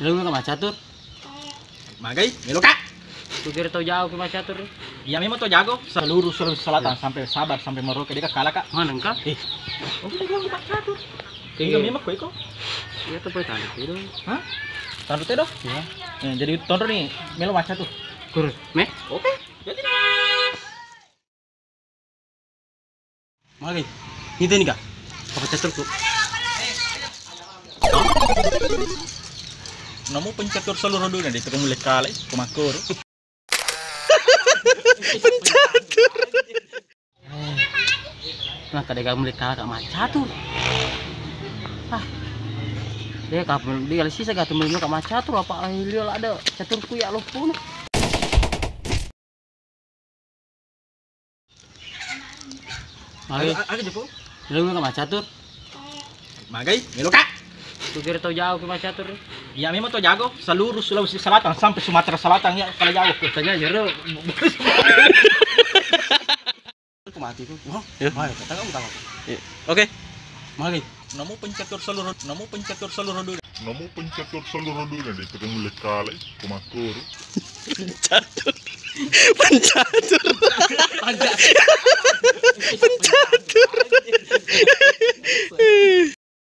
Lu nggak catur? Magai, melo kak. Ku kira tau jauh ke catur. Iya memang tuh jago. Seluruh Sulawesi Selatan sampai Sabah sampai Merauke dia kalah kak. Mana engkau? Oh kita bilang Pak catur. Tinggal memang kue kok. Ya tuh tadi itu. Hah? Tandu teh doh. Ya. Jadi tonton nih, melo maca tuh. Kurus. Meh. Oke. Jadi. Magai. Itu nih kak. Apa catur tuh? Namu pencatur seluruh dunia di terus mulai kalah kumakur. Pencatur. Nah, kadang mulai kalah kak catur. Ah. Dia kapal dia sisa gak temen kak catur apa dia ada caturku ya lo pun. Magai. Ada jepo. Lu nggak catur? Magai, melo kak. Ku kira tau jauh ke catur. Iya memang tuh jago. Seluruh Sulawesi Selatan sampai Sumatera Selatan ya kalau jauh. Katanya jero. Aku mati tuh. Oh, Ya. kata kamu tahu. Oke. Magai. Namu pencatur seluruh dunia. Namu pencatur seluruh dunia di terus mulai kalah kumakur. Pencatur. Pencatur.